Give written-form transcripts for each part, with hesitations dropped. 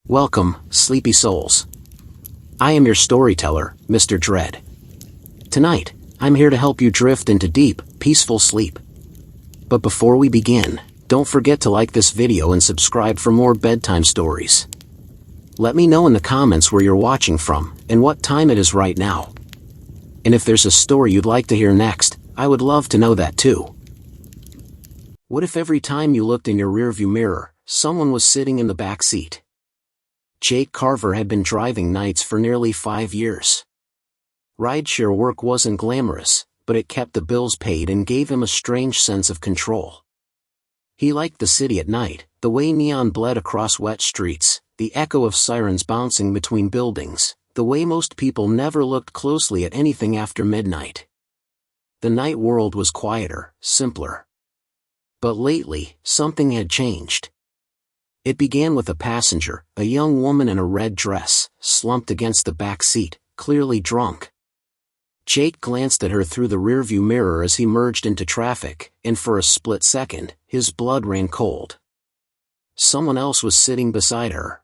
Welcome, sleepy souls. I am your storyteller, Mr. Dread. Tonight, I'm here to help you drift into deep, peaceful sleep. But before we begin, don't forget to like this video and subscribe for more bedtime stories. Let me know in the comments where you're watching from, and what time it is right now. And if there's a story you'd like to hear next, I would love to know that too. What if every time you looked in your rearview mirror, someone was sitting in the back seat? Jake Carver had been driving nights for nearly 5 years. Rideshare work wasn't glamorous, but it kept the bills paid and gave him a strange sense of control. He liked the city at night, the way neon bled across wet streets, the echo of sirens bouncing between buildings, the way most people never looked closely at anything after midnight. The night world was quieter, simpler. But lately, something had changed. It began with a passenger, a young woman in a red dress, slumped against the back seat, clearly drunk. Jake glanced at her through the rearview mirror as he merged into traffic, and for a split second, his blood ran cold. Someone else was sitting beside her.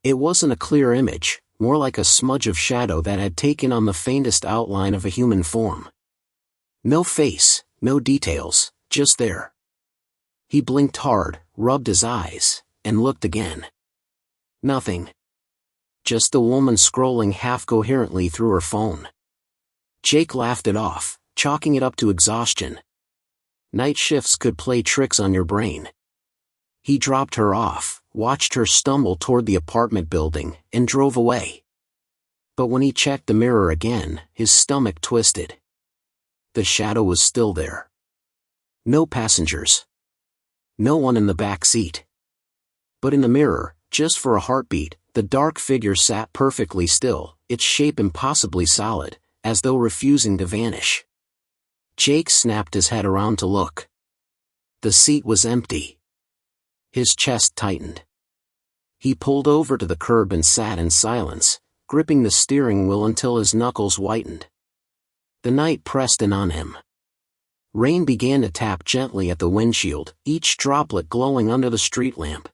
It wasn't a clear image, more like a smudge of shadow that had taken on the faintest outline of a human form. No face, no details, just there. He blinked hard, rubbed his eyes, and looked again. Nothing. Just the woman scrolling half-coherently through her phone. Jake laughed it off, chalking it up to exhaustion. Night shifts could play tricks on your brain. He dropped her off, watched her stumble toward the apartment building, and drove away. But when he checked the mirror again, his stomach twisted. The shadow was still there. No passengers. No one in the back seat. But in the mirror, just for a heartbeat, the dark figure sat perfectly still, its shape impossibly solid, as though refusing to vanish. Jake snapped his head around to look. The seat was empty. His chest tightened. He pulled over to the curb and sat in silence, gripping the steering wheel until his knuckles whitened. The night pressed in on him. Rain began to tap gently at the windshield, each droplet glowing under the street lamp.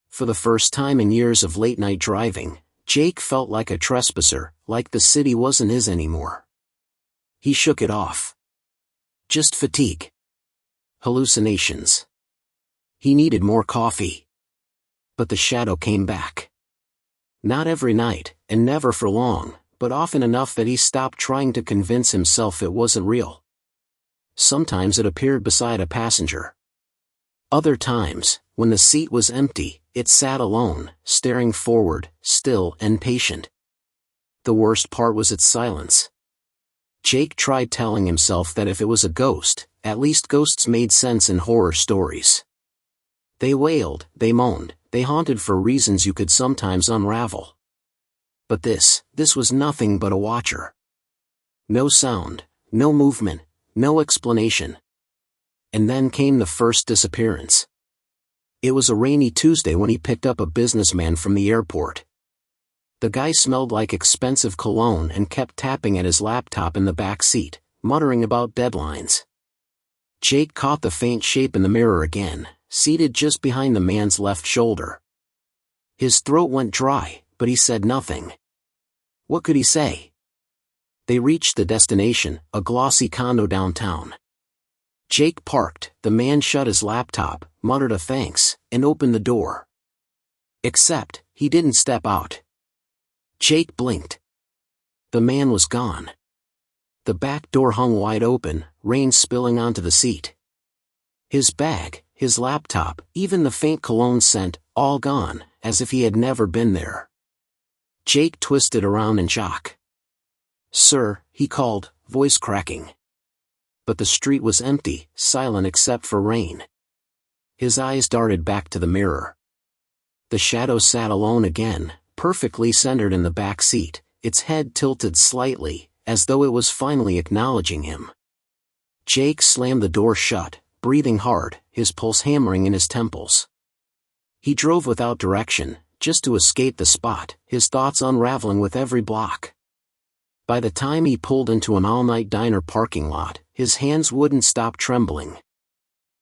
For the first time in years of late-night driving, Jake felt like a trespasser, like the city wasn't his anymore. He shook it off. Just fatigue. Hallucinations. He needed more coffee. But the shadow came back. Not every night, and never for long, but often enough that he stopped trying to convince himself it wasn't real. Sometimes it appeared beside a passenger. Other times, when the seat was empty, it sat alone, staring forward, still and patient. The worst part was its silence. Jake tried telling himself that if it was a ghost, at least ghosts made sense in horror stories. They wailed, they moaned, they haunted for reasons you could sometimes unravel. But this was nothing but a watcher. No sound, no movement, no explanation. And then came the first disappearance. It was a rainy Tuesday when he picked up a businessman from the airport. The guy smelled like expensive cologne and kept tapping at his laptop in the back seat, muttering about deadlines. Jake caught the faint shape in the mirror again, seated just behind the man's left shoulder. His throat went dry, but he said nothing. What could he say? They reached the destination, a glossy condo downtown. Jake parked, the man shut his laptop, muttered a thanks, and opened the door. Except, he didn't step out. Jake blinked. The man was gone. The back door hung wide open, rain spilling onto the seat. His bag, his laptop, even the faint cologne scent, all gone, as if he had never been there. Jake twisted around in shock. "Sir," he called, voice cracking. But the street was empty, silent except for rain. His eyes darted back to the mirror. The shadow sat alone again, perfectly centered in the back seat, its head tilted slightly, as though it was finally acknowledging him. Jake slammed the door shut, breathing hard, his pulse hammering in his temples. He drove without direction, just to escape the spot, his thoughts unraveling with every block. By the time he pulled into an all-night diner parking lot, his hands wouldn't stop trembling.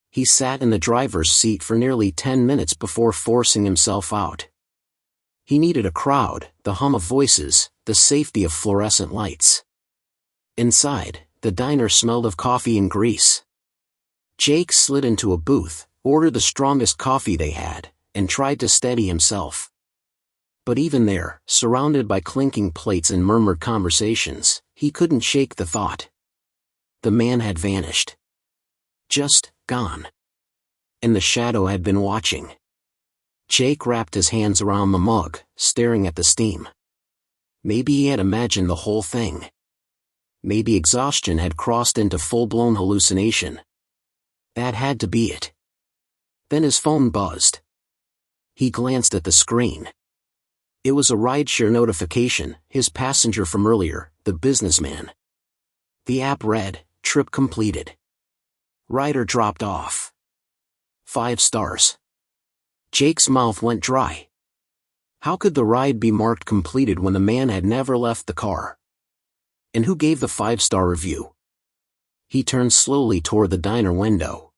He sat in the driver's seat for nearly 10 minutes before forcing himself out. He needed a crowd, the hum of voices, the safety of fluorescent lights. Inside, the diner smelled of coffee and grease. Jake slid into a booth, ordered the strongest coffee they had, and tried to steady himself. But even there, surrounded by clinking plates and murmured conversations, he couldn't shake the thought. The man had vanished. Just gone. And the shadow had been watching. Jake wrapped his hands around the mug, staring at the steam. Maybe he had imagined the whole thing. Maybe exhaustion had crossed into full-blown hallucination. That had to be it. Then his phone buzzed. He glanced at the screen. It was a rideshare notification, his passenger from earlier, the businessman. The app read, "Trip completed. Rider dropped off. 5 stars." Jake's mouth went dry. How could the ride be marked completed when the man had never left the car? And who gave the 5-star review? He turned slowly toward the diner window.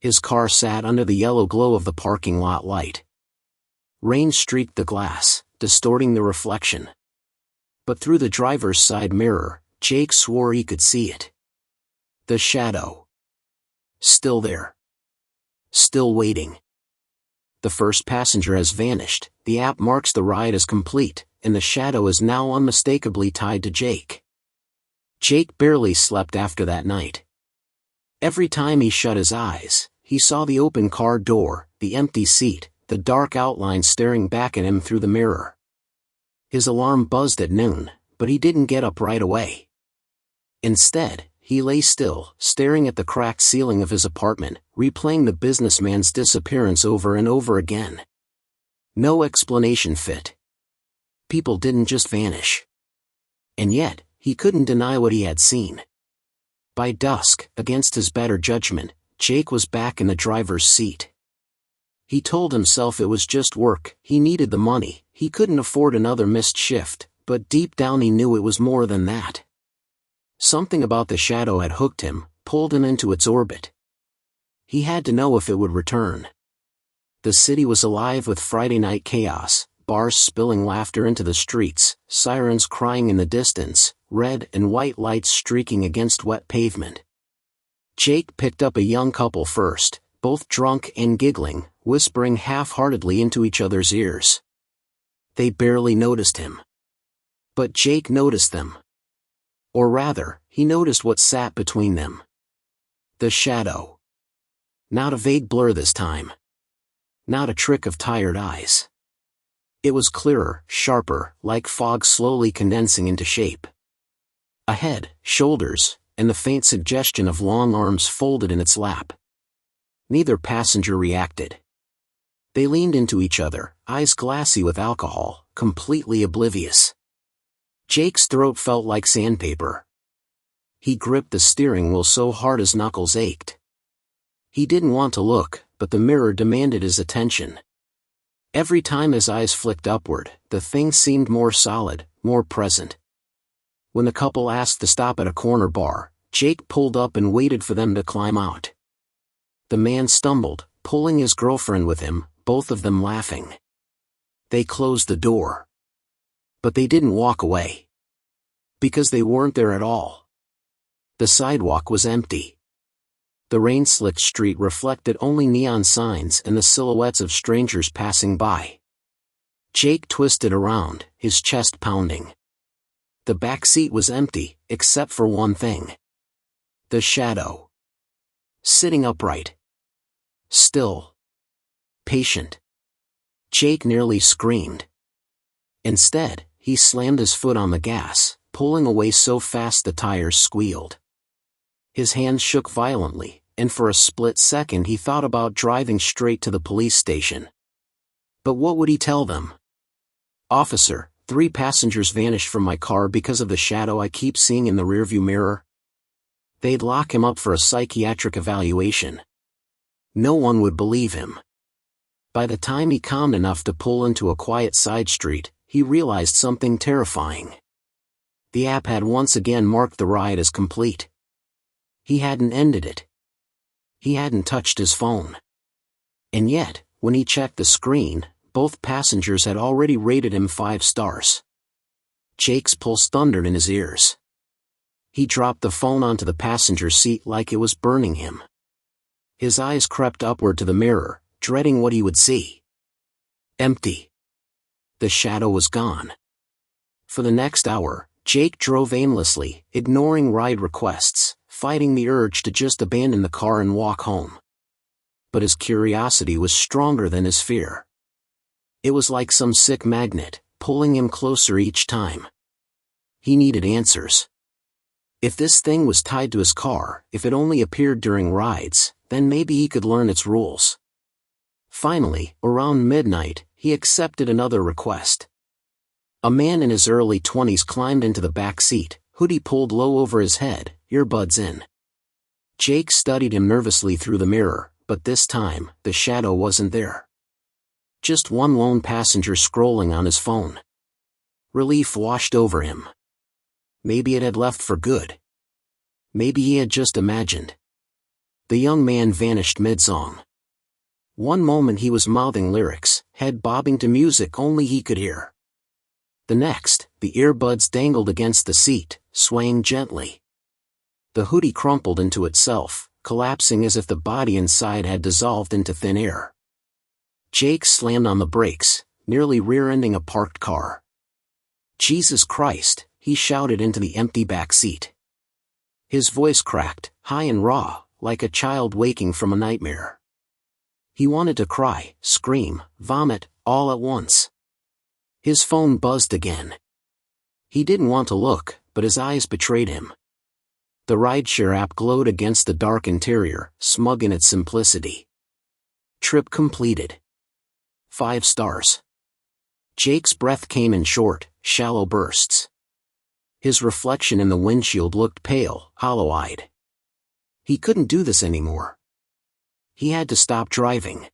His car sat under the yellow glow of the parking lot light. Rain streaked the glass, distorting the reflection. But through the driver's side mirror, Jake swore he could see it. The shadow. Still there. Still waiting. The first passenger has vanished, the app marks the ride as complete, and the shadow is now unmistakably tied to Jake. Jake barely slept after that night. Every time he shut his eyes, he saw the open car door, the empty seat, the dark outline staring back at him through the mirror. His alarm buzzed at noon, but he didn't get up right away. Instead, he lay still, staring at the cracked ceiling of his apartment, replaying the businessman's disappearance over and over again. No explanation fit. People didn't just vanish. And yet, he couldn't deny what he had seen. By dusk, against his better judgment, Jake was back in the driver's seat. He told himself it was just work, he needed the money, he couldn't afford another missed shift, but deep down he knew it was more than that. Something about the shadow had hooked him, pulled him into its orbit. He had to know if it would return. The city was alive with Friday night chaos, bars spilling laughter into the streets, sirens crying in the distance, red and white lights streaking against wet pavement. Jake picked up a young couple first, both drunk and giggling, whispering half-heartedly into each other's ears. They barely noticed him. But Jake noticed them. Or rather, he noticed what sat between them. The shadow. Not a vague blur this time. Not a trick of tired eyes. It was clearer, sharper, like fog slowly condensing into shape. A head, shoulders, and the faint suggestion of long arms folded in its lap. Neither passenger reacted. They leaned into each other, eyes glassy with alcohol, completely oblivious. Jake's throat felt like sandpaper. He gripped the steering wheel so hard his knuckles ached. He didn't want to look, but the mirror demanded his attention. Every time his eyes flicked upward, the thing seemed more solid, more present. When the couple asked to stop at a corner bar, Jake pulled up and waited for them to climb out. The man stumbled, pulling his girlfriend with him, both of them laughing. They closed the door. But they didn't walk away. Because they weren't there at all. The sidewalk was empty. The rain-slicked street reflected only neon signs and the silhouettes of strangers passing by. Jake twisted around, his chest pounding. The back seat was empty, except for one thing. The shadow. Sitting upright. Still. Patient. Jake nearly screamed. Instead, he slammed his foot on the gas, pulling away so fast the tires squealed. His hands shook violently, and for a split second he thought about driving straight to the police station. But what would he tell them? "Officer, 3 passengers vanished from my car because of the shadow I keep seeing in the rearview mirror." They'd lock him up for a psychiatric evaluation. No one would believe him. By the time he calmed enough to pull into a quiet side street, he realized something terrifying. The app had once again marked the ride as complete. He hadn't ended it. He hadn't touched his phone. And yet, when he checked the screen, both passengers had already rated him 5 stars. Jake's pulse thundered in his ears. He dropped the phone onto the passenger seat like it was burning him. His eyes crept upward to the mirror, dreading what he would see. Empty. The shadow was gone. For the next hour, Jake drove aimlessly, ignoring ride requests, fighting the urge to just abandon the car and walk home. But his curiosity was stronger than his fear. It was like some sick magnet, pulling him closer each time. He needed answers. If this thing was tied to his car, if it only appeared during rides, then maybe he could learn its rules. Finally, around midnight, he accepted another request. A man in his early 20s climbed into the back seat, hoodie pulled low over his head, earbuds in. Jake studied him nervously through the mirror, but this time, the shadow wasn't there. Just one lone passenger scrolling on his phone. Relief washed over him. Maybe it had left for good. Maybe he had just imagined. The young man vanished mid-song. One moment he was mouthing lyrics, head bobbing to music only he could hear. The next, the earbuds dangled against the seat, swaying gently. The hoodie crumpled into itself, collapsing as if the body inside had dissolved into thin air. Jake slammed on the brakes, nearly rear-ending a parked car. "Jesus Christ," he shouted into the empty back seat. His voice cracked, high and raw, like a child waking from a nightmare. He wanted to cry, scream, vomit, all at once. His phone buzzed again. He didn't want to look, but his eyes betrayed him. The rideshare app glowed against the dark interior, smug in its simplicity. Trip completed. 5 stars. Jake's breath came in short, shallow bursts. His reflection in the windshield looked pale, hollow-eyed. He couldn't do this anymore. He had to stop driving.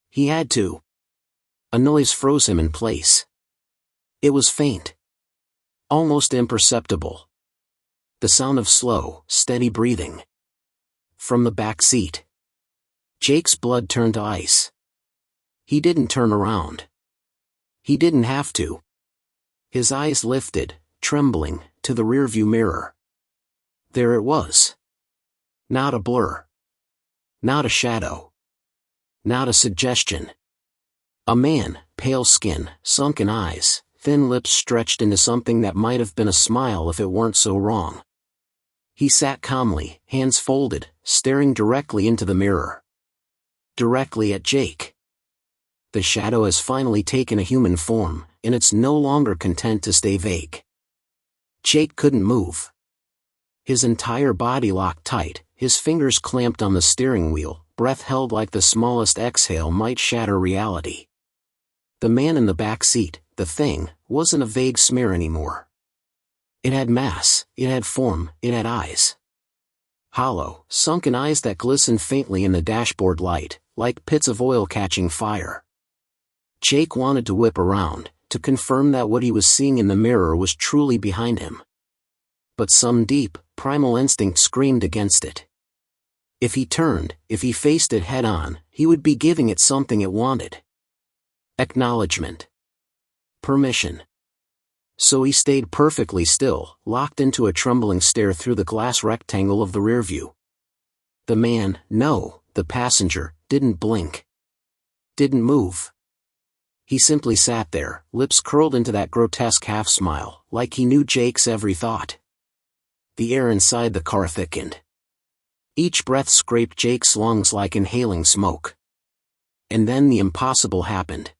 He had to. A noise froze him in place. It was faint. Almost imperceptible. The sound of slow, steady breathing. From the back seat. Jake's blood turned to ice. He didn't turn around. He didn't have to. His eyes lifted, trembling, to the rearview mirror. There it was. Not a blur. Not a shadow. Not a suggestion. A man, pale skin, sunken eyes, thin lips stretched into something that might have been a smile if it weren't so wrong. He sat calmly, hands folded, staring directly into the mirror. Directly at Jake. The shadow has finally taken a human form, and it's no longer content to stay vague. Jake couldn't move. His entire body locked tight, his fingers clamped on the steering wheel, breath held like the smallest exhale might shatter reality. The man in the back seat, the thing, wasn't a vague smear anymore. It had mass, it had form, it had eyes. Hollow, sunken eyes that glistened faintly in the dashboard light, like pits of oil catching fire. Jake wanted to whip around, to confirm that what he was seeing in the mirror was truly behind him. But some deep, primal instinct screamed against it. If he turned, if he faced it head-on, he would be giving it something it wanted. Acknowledgement. Permission. So he stayed perfectly still, locked into a trembling stare through the glass rectangle of the rearview. The man, no, the passenger, didn't blink. Didn't move. He simply sat there, lips curled into that grotesque half-smile, like he knew Jake's every thought. The air inside the car thickened. Each breath scraped Jake's lungs like inhaling smoke. And then the impossible happened.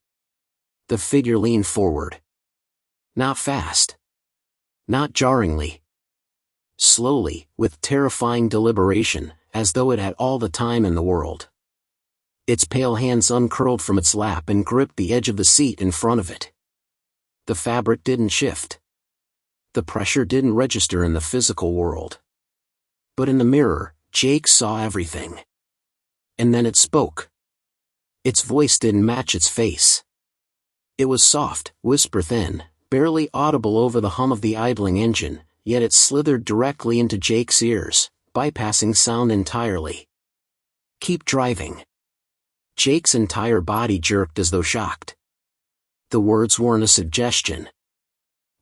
The figure leaned forward. Not fast. Not jarringly. Slowly, with terrifying deliberation, as though it had all the time in the world. Its pale hands uncurled from its lap and gripped the edge of the seat in front of it. The fabric didn't shift. The pressure didn't register in the physical world. But in the mirror, Jake saw everything. And then it spoke. Its voice didn't match its face. It was soft, whisper-thin, barely audible over the hum of the idling engine, yet it slithered directly into Jake's ears, bypassing sound entirely. Keep driving. Jake's entire body jerked as though shocked. The words weren't a suggestion.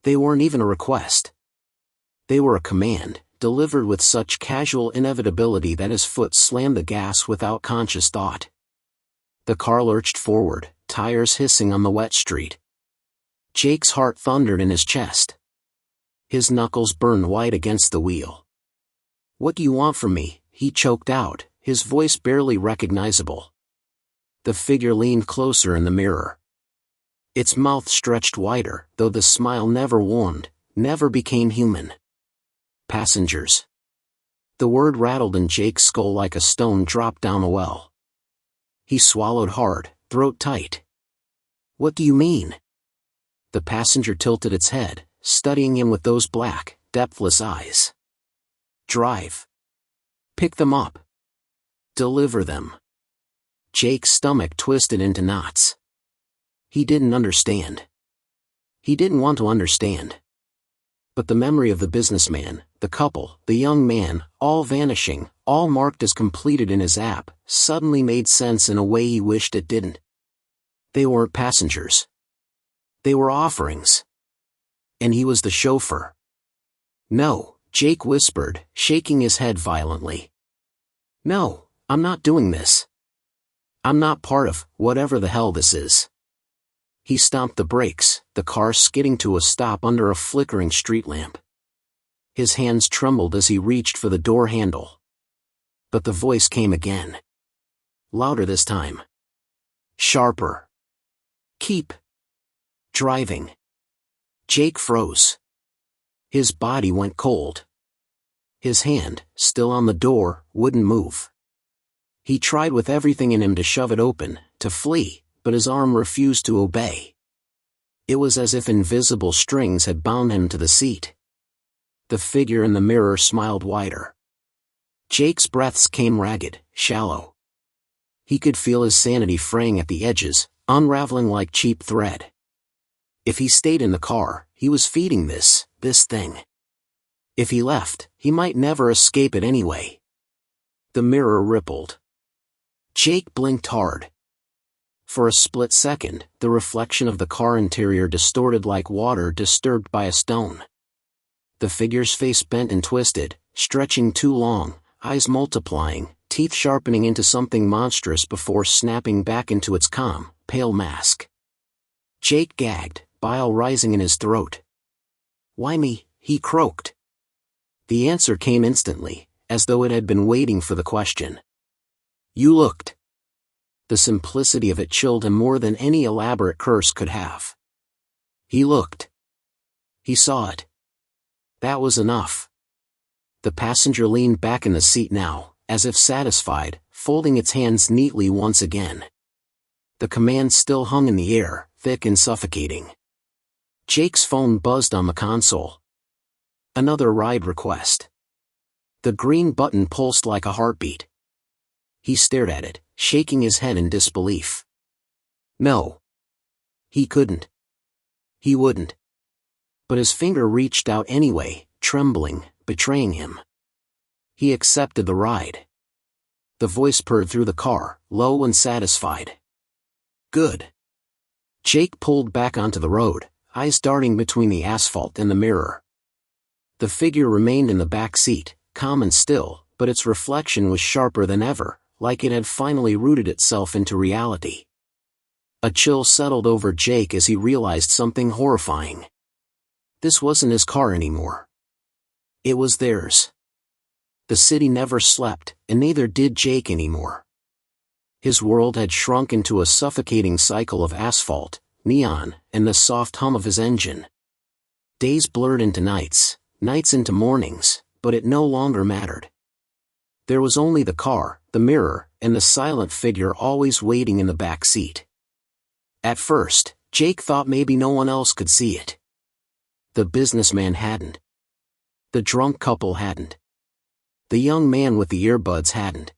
They weren't even a request. They were a command, delivered with such casual inevitability that his foot slammed the gas without conscious thought. The car lurched forward, tires hissing on the wet street. Jake's heart thundered in his chest. His knuckles burned white against the wheel. "What do you want from me?" he choked out, his voice barely recognizable. The figure leaned closer in the mirror. Its mouth stretched wider, though the smile never warmed, never became human. "Passengers." The word rattled in Jake's skull like a stone dropped down a well. He swallowed hard, throat tight. "What do you mean?" The passenger tilted its head, studying him with those black, depthless eyes. "Drive. Pick them up. Deliver them." Jake's stomach twisted into knots. He didn't understand. He didn't want to understand. But the memory of the businessman, the couple, the young man, all vanishing, all marked as completed in his app, suddenly made sense in a way he wished it didn't. They weren't passengers. They were offerings. And he was the chauffeur. "No," Jake whispered, shaking his head violently. "No, I'm not doing this. I'm not part of whatever the hell this is." He stomped the brakes, the car skidding to a stop under a flickering street lamp. His hands trembled as he reached for the door handle. But the voice came again. Louder this time. Sharper. "Keep driving." Jake froze. His body went cold. His hand, still on the door, wouldn't move. He tried with everything in him to shove it open, to flee, but his arm refused to obey. It was as if invisible strings had bound him to the seat. The figure in the mirror smiled wider. Jake's breaths came ragged, shallow. He could feel his sanity fraying at the edges, unraveling like cheap thread. If he stayed in the car, he was feeding this thing. If he left, he might never escape it anyway. The mirror rippled. Jake blinked hard. For a split second, the reflection of the car interior distorted like water disturbed by a stone. The figure's face bent and twisted, stretching too long, eyes multiplying, teeth sharpening into something monstrous before snapping back into its calm, pale mask. Jake gagged, bile rising in his throat. "Why me?" he croaked. The answer came instantly, as though it had been waiting for the question. "You looked." The simplicity of it chilled him more than any elaborate curse could have. He looked. He saw it. That was enough. The passenger leaned back in the seat now, as if satisfied, folding its hands neatly once again. The command still hung in the air, thick and suffocating. Jake's phone buzzed on the console. Another ride request. The green button pulsed like a heartbeat. He stared at it, shaking his head in disbelief. No. He couldn't. He wouldn't. But his finger reached out anyway, trembling, betraying him. He accepted the ride. The voice purred through the car, low and satisfied. Good. Jake pulled back onto the road, eyes darting between the asphalt and the mirror. The figure remained in the back seat, calm and still, but its reflection was sharper than ever, like it had finally rooted itself into reality. A chill settled over Jake as he realized something horrifying. This wasn't his car anymore. It was theirs. The city never slept, and neither did Jake anymore. His world had shrunk into a suffocating cycle of asphalt, neon, and the soft hum of his engine. Days blurred into nights, nights into mornings, but it no longer mattered. There was only the car, the mirror, and the silent figure always waiting in the back seat. At first, Jake thought maybe no one else could see it. The businessman hadn't. The drunk couple hadn't. The young man with the earbuds hadn't.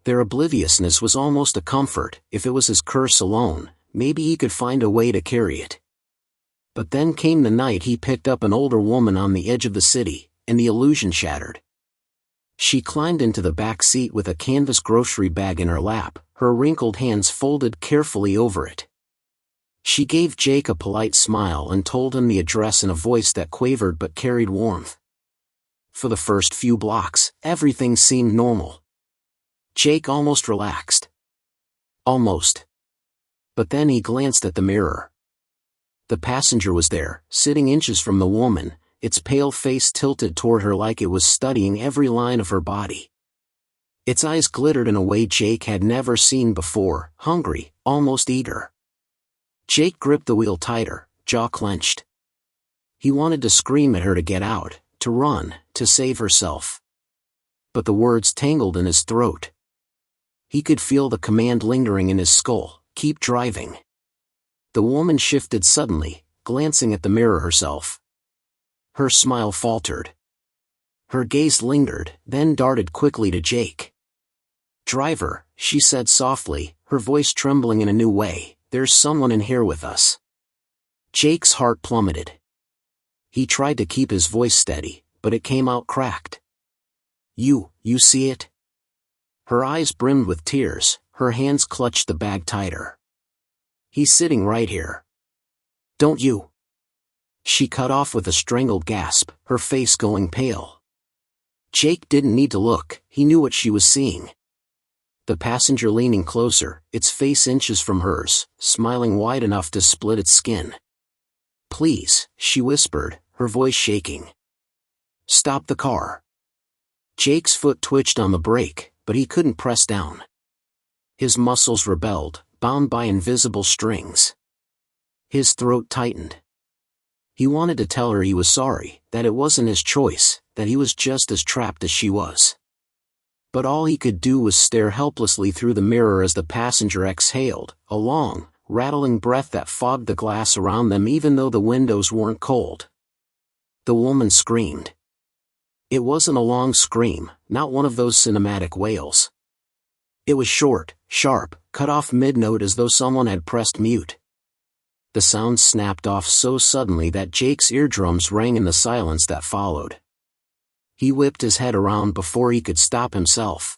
Their obliviousness was almost a comfort. If it was his curse alone, maybe he could find a way to carry it. But then came the night he picked up an older woman on the edge of the city, and the illusion shattered. She climbed into the back seat with a canvas grocery bag in her lap, her wrinkled hands folded carefully over it. She gave Jake a polite smile and told him the address in a voice that quavered but carried warmth. For the first few blocks, everything seemed normal. Jake almost relaxed. Almost. But then he glanced at the mirror. The passenger was there, sitting inches from the woman, its pale face tilted toward her like it was studying every line of her body. Its eyes glittered in a way Jake had never seen before, hungry, almost eager. Jake gripped the wheel tighter, jaw clenched. He wanted to scream at her to get out, to run, to save herself. But the words tangled in his throat. He could feel the command lingering in his skull, keep driving. The woman shifted suddenly, glancing at the mirror herself. Her smile faltered. Her gaze lingered, then darted quickly to Jake. "Driver," she said softly, her voice trembling in a new way, "there's someone in here with us." Jake's heart plummeted. He tried to keep his voice steady, but it came out cracked. You see it?" Her eyes brimmed with tears, her hands clutched the bag tighter. "He's sitting right here. Don't you?" She cut off with a strangled gasp, her face going pale. Jake didn't need to look, he knew what she was seeing. The passenger leaning closer, its face inches from hers, smiling wide enough to split its skin. "Please," she whispered, her voice shaking. "Stop the car." Jake's foot twitched on the brake, but he couldn't press down. His muscles rebelled, bound by invisible strings. His throat tightened. He wanted to tell her he was sorry, that it wasn't his choice, that he was just as trapped as she was. But all he could do was stare helplessly through the mirror as the passenger exhaled, a long, rattling breath that fogged the glass around them even though the windows weren't cold. The woman screamed. It wasn't a long scream, not one of those cinematic wails. It was short, sharp, cut off mid-note as though someone had pressed mute. The sound snapped off so suddenly that Jake's eardrums rang in the silence that followed. He whipped his head around before he could stop himself.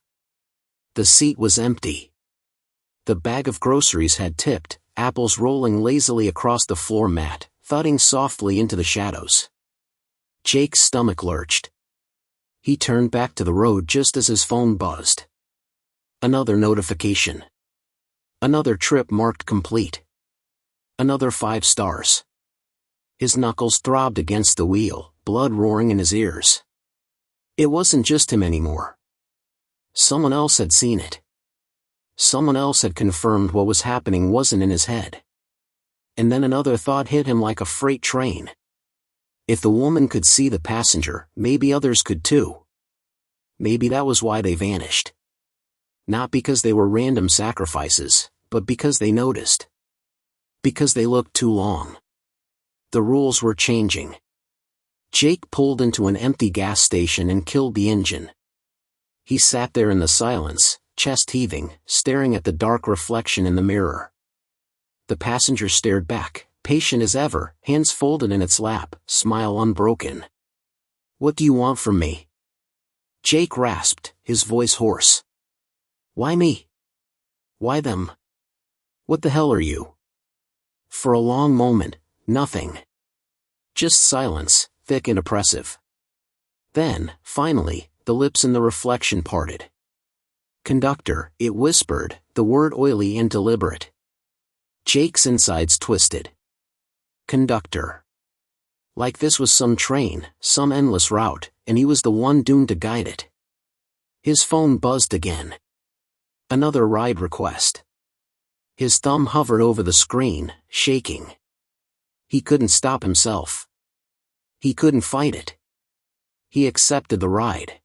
The seat was empty. The bag of groceries had tipped, apples rolling lazily across the floor mat, thudding softly into the shadows. Jake's stomach lurched. He turned back to the road just as his phone buzzed. Another notification. Another trip marked complete. Another 5 stars. His knuckles throbbed against the wheel, blood roaring in his ears. It wasn't just him anymore. Someone else had seen it. Someone else had confirmed what was happening wasn't in his head. And then another thought hit him like a freight train. If the woman could see the passenger, maybe others could too. Maybe that was why they vanished. Not because they were random sacrifices, but because they noticed. Because they looked too long. The rules were changing. Jake pulled into an empty gas station and killed the engine. He sat there in the silence, chest heaving, staring at the dark reflection in the mirror. The passenger stared back, patient as ever, hands folded in its lap, smile unbroken. "What do you want from me?" Jake rasped, his voice hoarse. "Why me? Why them? What the hell are you?" For a long moment, nothing. Just silence, thick and oppressive. Then, finally, the lips in the reflection parted. "Conductor," it whispered, the word oily and deliberate. Jake's insides twisted. Conductor. Like this was some train, some endless route, and he was the one doomed to guide it. His phone buzzed again. Another ride request. His thumb hovered over the screen, shaking. He couldn't stop himself. He couldn't fight it. He accepted the ride.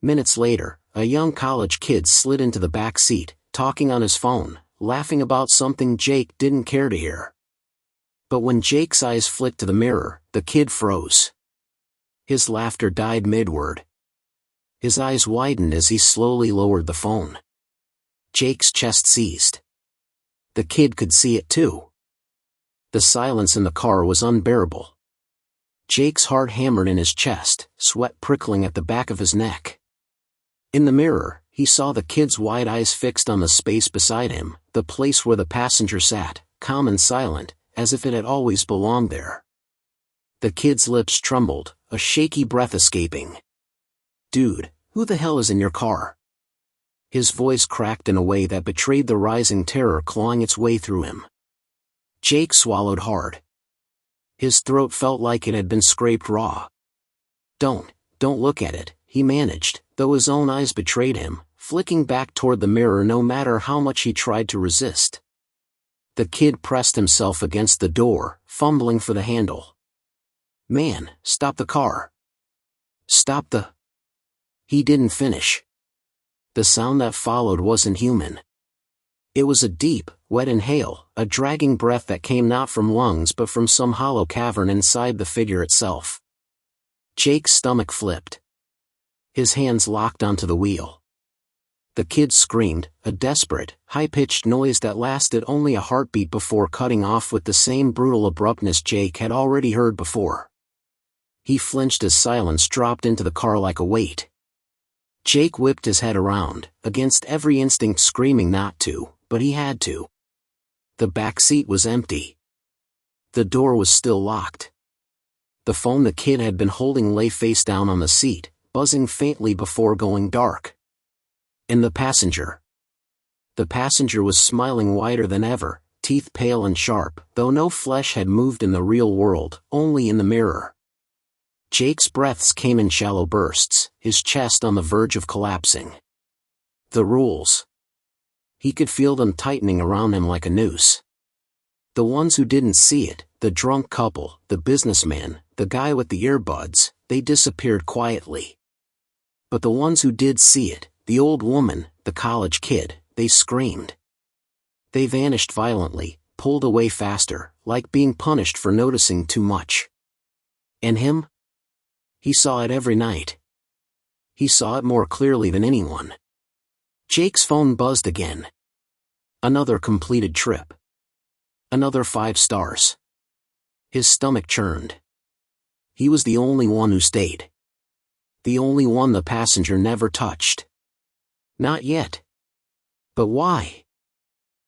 Minutes later, a young college kid slid into the back seat, talking on his phone, laughing about something Jake didn't care to hear. But when Jake's eyes flicked to the mirror, the kid froze. His laughter died mid-word. His eyes widened as he slowly lowered the phone. Jake's chest seized. The kid could see it too. The silence in the car was unbearable. Jake's heart hammered in his chest, sweat prickling at the back of his neck. In the mirror, he saw the kid's wide eyes fixed on the space beside him, the place where the passenger sat, calm and silent, as if it had always belonged there. The kid's lips trembled, a shaky breath escaping. "Dude, who the hell is in your car?" His voice cracked in a way that betrayed the rising terror clawing its way through him. Jake swallowed hard. His throat felt like it had been scraped raw. Don't look at it," he managed, though his own eyes betrayed him, flicking back toward the mirror no matter how much he tried to resist. The kid pressed himself against the door, fumbling for the handle. "Man, stop the car. Stop the..." He didn't finish. The sound that followed wasn't human. It was a deep, wet inhale, a dragging breath that came not from lungs but from some hollow cavern inside the figure itself. Jake's stomach flipped. His hands locked onto the wheel. The kid screamed, a desperate, high-pitched noise that lasted only a heartbeat before cutting off with the same brutal abruptness Jake had already heard before. He flinched as silence dropped into the car like a weight. Jake whipped his head around, against every instinct screaming not to, but he had to. The back seat was empty. The door was still locked. The phone the kid had been holding lay face down on the seat, buzzing faintly before going dark. And the passenger. The passenger was smiling wider than ever, teeth pale and sharp, though no flesh had moved in the real world, only in the mirror. Jake's breaths came in shallow bursts, his chest on the verge of collapsing. The rules. He could feel them tightening around him like a noose. The ones who didn't see it, the drunk couple, the businessman, the guy with the earbuds, they disappeared quietly. But the ones who did see it, the old woman, the college kid, they screamed. They vanished violently, pulled away faster, like being punished for noticing too much. And him? He saw it every night. He saw it more clearly than anyone. Jake's phone buzzed again. Another completed trip. Another 5 stars. His stomach churned. He was the only one who stayed. The only one the passenger never touched. Not yet. But why?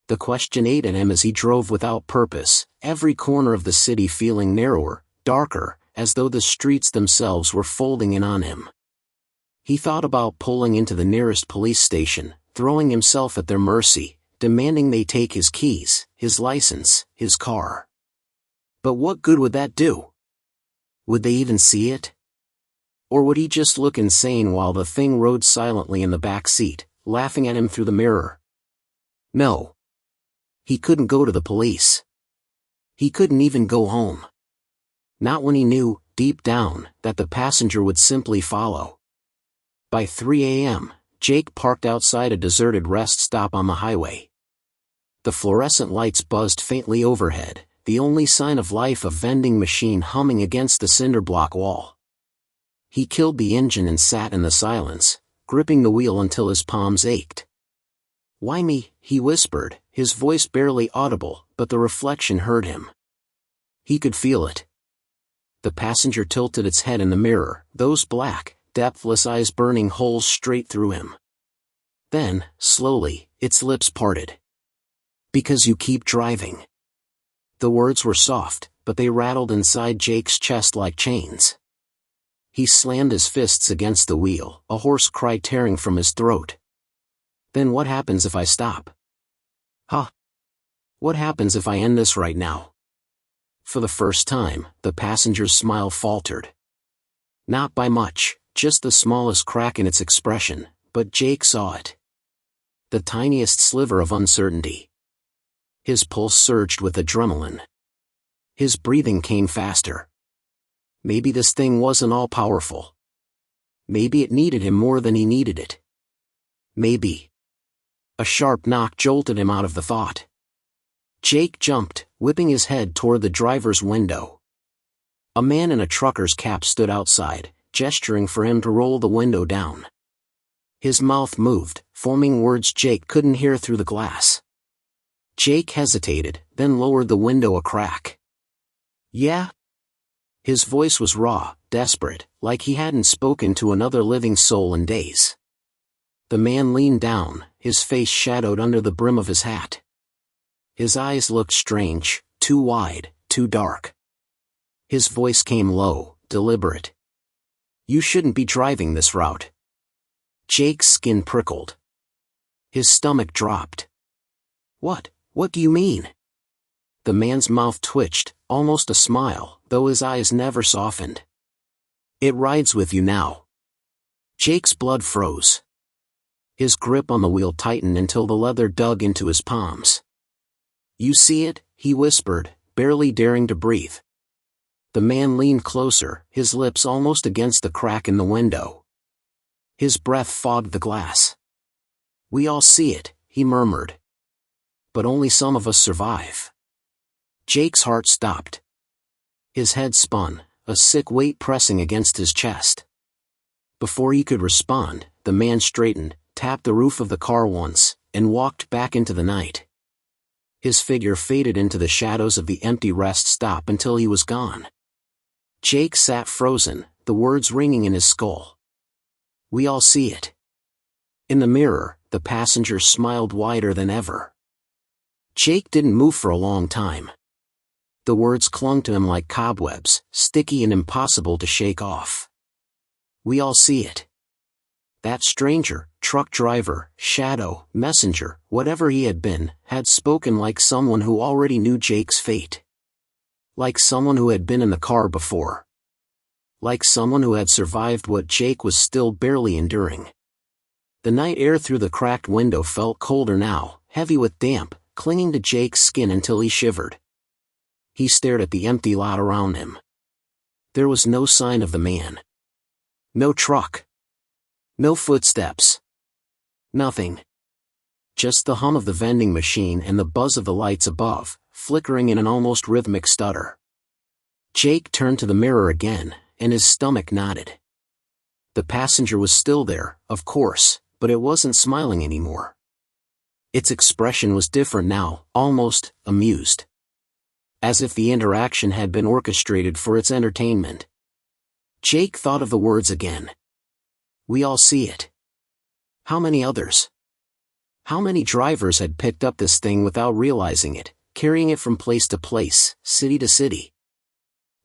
The question ate at him as he drove without purpose, every corner of the city feeling narrower, darker, as though the streets themselves were folding in on him. He thought about pulling into the nearest police station, throwing himself at their mercy, demanding they take his keys, his license, his car. But what good would that do? Would they even see it? Or would he just look insane while the thing rode silently in the back seat, laughing at him through the mirror? No. He couldn't go to the police. He couldn't even go home. Not when he knew, deep down, that the passenger would simply follow. By 3 a.m., Jake parked outside a deserted rest stop on the highway. The fluorescent lights buzzed faintly overhead, the only sign of life a vending machine humming against the cinder block wall. He killed the engine and sat in the silence, gripping the wheel until his palms ached. "Why me?" he whispered, his voice barely audible, but the reflection heard him. He could feel it. The passenger tilted its head in the mirror, those black, depthless eyes burning holes straight through him. Then, slowly, its lips parted. "Because you keep driving." The words were soft, but they rattled inside Jake's chest like chains. He slammed his fists against the wheel, a hoarse cry tearing from his throat. "Then what happens if I stop? Huh? What happens if I end this right now?" For the first time, the passenger's smile faltered. Not by much, just the smallest crack in its expression, but Jake saw it. The tiniest sliver of uncertainty. His pulse surged with adrenaline. His breathing came faster. Maybe this thing wasn't all-powerful. Maybe it needed him more than he needed it. Maybe. A sharp knock jolted him out of the thought. Jake jumped, whipping his head toward the driver's window. A man in a trucker's cap stood outside, gesturing for him to roll the window down. His mouth moved, forming words Jake couldn't hear through the glass. Jake hesitated, then lowered the window a crack. "Yeah?" His voice was raw, desperate, like he hadn't spoken to another living soul in days. The man leaned down, his face shadowed under the brim of his hat. His eyes looked strange, too wide, too dark. His voice came low, deliberate. "You shouldn't be driving this route." Jake's skin prickled. His stomach dropped. What do you mean?" The man's mouth twitched, almost a smile, though his eyes never softened. "It rides with you now." Jake's blood froze. His grip on the wheel tightened until the leather dug into his palms. "You see it?" he whispered, barely daring to breathe. The man leaned closer, his lips almost against the crack in the window. His breath fogged the glass. "We all see it," he murmured. "But only some of us survive." Jake's heart stopped. His head spun, a sick weight pressing against his chest. Before he could respond, the man straightened, tapped the roof of the car once, and walked back into the night. His figure faded into the shadows of the empty rest stop until he was gone. Jake sat frozen, the words ringing in his skull. "We all see it." In the mirror, the passenger smiled wider than ever. Jake didn't move for a long time. The words clung to him like cobwebs, sticky and impossible to shake off. "We all see it." That stranger, truck driver, shadow, messenger, whatever he had been, had spoken like someone who already knew Jake's fate. Like someone who had been in the car before. Like someone who had survived what Jake was still barely enduring. The night air through the cracked window felt colder now, heavy with damp, clinging to Jake's skin until he shivered. He stared at the empty lot around him. There was no sign of the man. No truck. No footsteps. Nothing. Just the hum of the vending machine and the buzz of the lights above, flickering in an almost rhythmic stutter. Jake turned to the mirror again, and his stomach knotted. The passenger was still there, of course, but it wasn't smiling anymore. Its expression was different now, almost amused. As if the interaction had been orchestrated for its entertainment. Jake thought of the words again. We all see it. How many others? How many drivers had picked up this thing without realizing it, carrying it from place to place, city to city?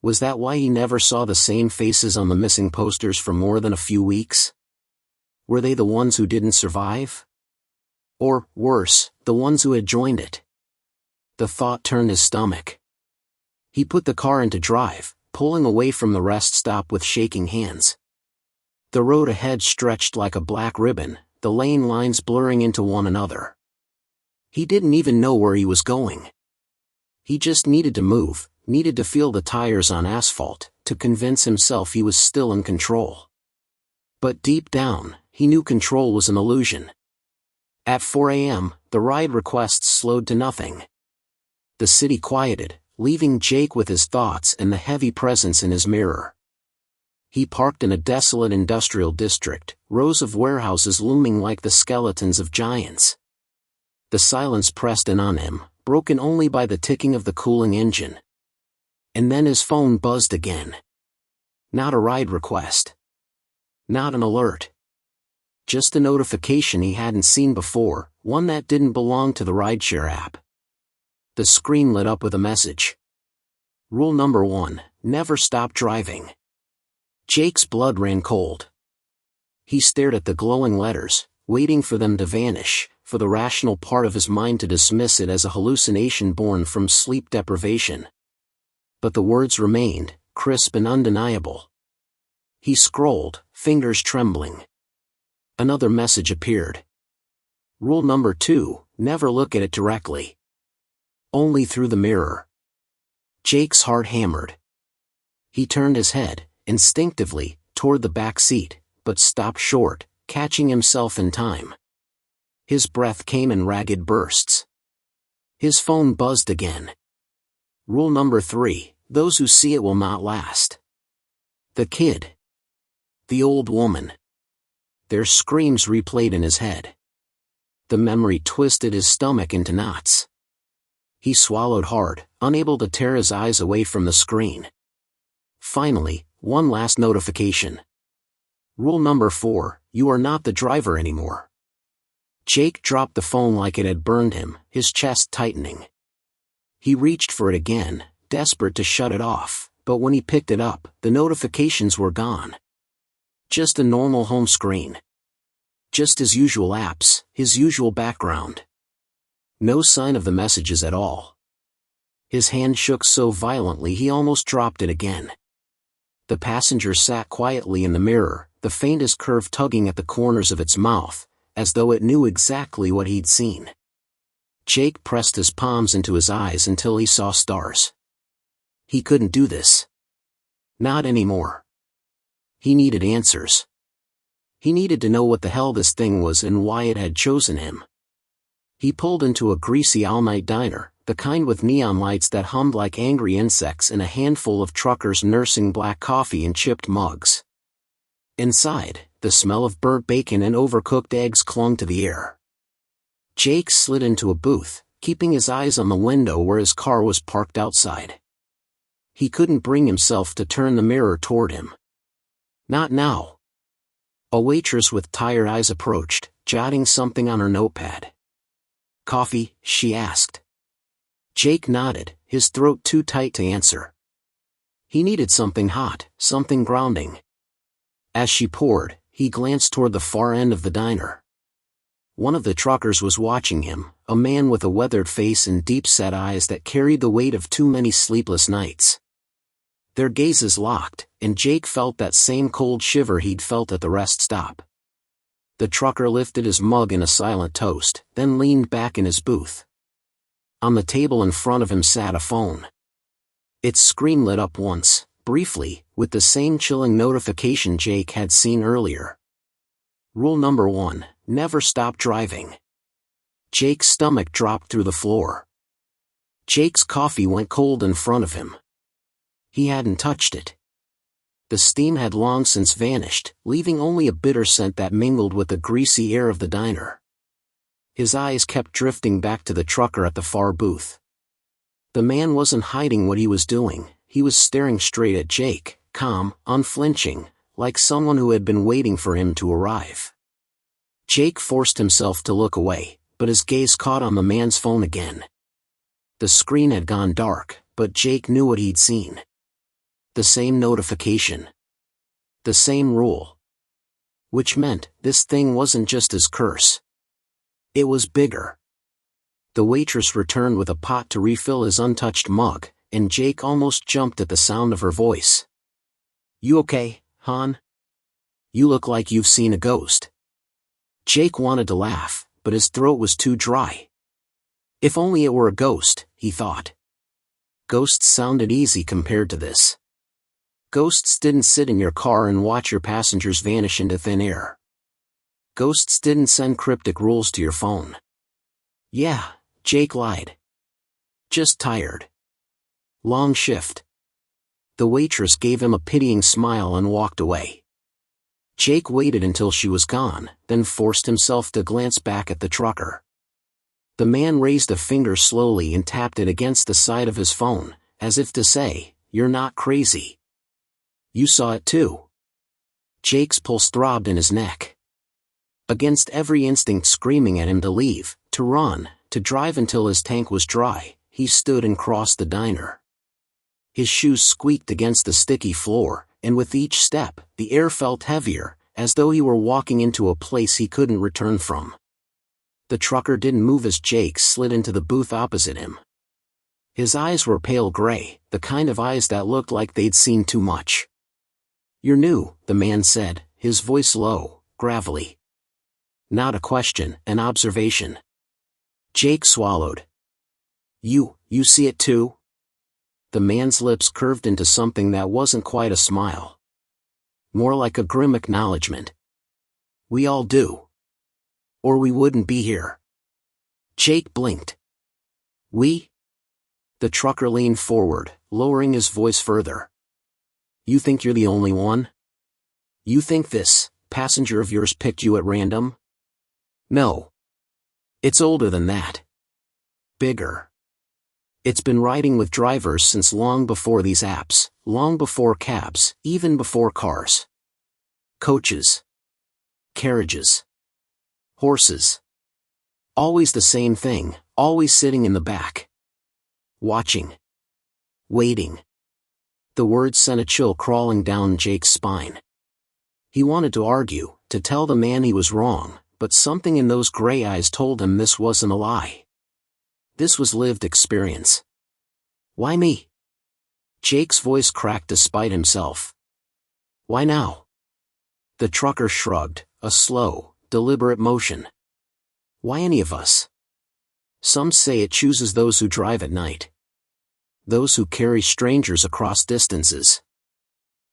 Was that why he never saw the same faces on the missing posters for more than a few weeks? Were they the ones who didn't survive? Or, worse, the ones who had joined it? The thought turned his stomach. He put the car into drive, pulling away from the rest stop with shaking hands. The road ahead stretched like a black ribbon, the lane lines blurring into one another. He didn't even know where he was going. He just needed to move, needed to feel the tires on asphalt, to convince himself he was still in control. But deep down, he knew control was an illusion. At 4 a.m., the ride requests slowed to nothing. The city quieted, leaving Jake with his thoughts and the heavy presence in his mirror. He parked in a desolate industrial district, rows of warehouses looming like the skeletons of giants. The silence pressed in on him, broken only by the ticking of the cooling engine. And then his phone buzzed again. Not a ride request. Not an alert. Just a notification he hadn't seen before, one that didn't belong to the rideshare app. The screen lit up with a message. Rule number 1, never stop driving. Jake's blood ran cold. He stared at the glowing letters, waiting for them to vanish, for the rational part of his mind to dismiss it as a hallucination born from sleep deprivation. But the words remained, crisp and undeniable. He scrolled, fingers trembling. Another message appeared. Rule number 2, never look at it directly. Only through the mirror. Jake's heart hammered. He turned his head, instinctively, toward the back seat, but stopped short, catching himself in time. His breath came in ragged bursts. His phone buzzed again. Rule number 3, those who see it will not last. The kid. The old woman. Their screams replayed in his head. The memory twisted his stomach into knots. He swallowed hard, unable to tear his eyes away from the screen. Finally, one last notification. Rule number 4, you are not the driver anymore. Jake dropped the phone like it had burned him, his chest tightening. He reached for it again, desperate to shut it off, but when he picked it up, the notifications were gone. Just a normal home screen. Just his usual apps, his usual background. No sign of the messages at all. His hand shook so violently he almost dropped it again. The passenger sat quietly in the mirror, the faintest curve tugging at the corners of its mouth, as though it knew exactly what he'd seen. Jake pressed his palms into his eyes until he saw stars. He couldn't do this. Not anymore. He needed answers. He needed to know what the hell this thing was and why it had chosen him. He pulled into a greasy all-night diner, the kind with neon lights that hummed like angry insects and a handful of truckers nursing black coffee in chipped mugs. Inside, the smell of burnt bacon and overcooked eggs clung to the air. Jake slid into a booth, keeping his eyes on the window where his car was parked outside. He couldn't bring himself to turn the mirror toward him. Not now. A waitress with tired eyes approached, jotting something on her notepad. "Coffee?" she asked. Jake nodded, his throat too tight to answer. He needed something hot, something grounding. As she poured, he glanced toward the far end of the diner. One of the truckers was watching him, a man with a weathered face and deep-set eyes that carried the weight of too many sleepless nights. Their gazes locked, and Jake felt that same cold shiver he'd felt at the rest stop. The trucker lifted his mug in a silent toast, then leaned back in his booth. On the table in front of him sat a phone. Its screen lit up once, briefly, with the same chilling notification Jake had seen earlier. Rule number 1, never stop driving. Jake's stomach dropped through the floor. Jake's coffee went cold in front of him. He hadn't touched it. The steam had long since vanished, leaving only a bitter scent that mingled with the greasy air of the diner. His eyes kept drifting back to the trucker at the far booth. The man wasn't hiding what he was doing, he was staring straight at Jake, calm, unflinching, like someone who had been waiting for him to arrive. Jake forced himself to look away, but his gaze caught on the man's phone again. The screen had gone dark, but Jake knew what he'd seen. The same notification. The same rule. Which meant, this thing wasn't just his curse. It was bigger. The waitress returned with a pot to refill his untouched mug, and Jake almost jumped at the sound of her voice. "You okay, hon? You look like you've seen a ghost." Jake wanted to laugh, but his throat was too dry. If only it were a ghost, he thought. Ghosts sounded easy compared to this. Ghosts didn't sit in your car and watch your passengers vanish into thin air. Ghosts didn't send cryptic rules to your phone. "Yeah," Jake lied. "Just tired. Long shift." The waitress gave him a pitying smile and walked away. Jake waited until she was gone, then forced himself to glance back at the trucker. The man raised a finger slowly and tapped it against the side of his phone, as if to say, "You're not crazy. You saw it too." Jake's pulse throbbed in his neck. Against every instinct screaming at him to leave, to run, to drive until his tank was dry, he stood and crossed the diner. His shoes squeaked against the sticky floor, and with each step, the air felt heavier, as though he were walking into a place he couldn't return from. The trucker didn't move as Jake slid into the booth opposite him. His eyes were pale gray, the kind of eyes that looked like they'd seen too much. "You're new," the man said, his voice low, gravelly. Not a question, an observation. Jake swallowed. You see it too?" The man's lips curved into something that wasn't quite a smile. More like a grim acknowledgement. "We all do. Or we wouldn't be here." Jake blinked. "We?" The trucker leaned forward, lowering his voice further. "You think you're the only one? You think this passenger of yours picked you at random? No. It's older than that. Bigger. It's been riding with drivers since long before these apps, long before cabs, even before cars. Coaches. Carriages. Horses. Always the same thing, always sitting in the back. Watching. Waiting. The words sent a chill crawling down Jake's spine. He wanted to argue, to tell the man he was wrong, but something in those gray eyes told him this wasn't a lie. This was lived experience. Why me? Jake's voice cracked despite himself. Why now? The trucker shrugged, a slow, deliberate motion. Why any of us? Some say it chooses those who drive at night. Those who carry strangers across distances.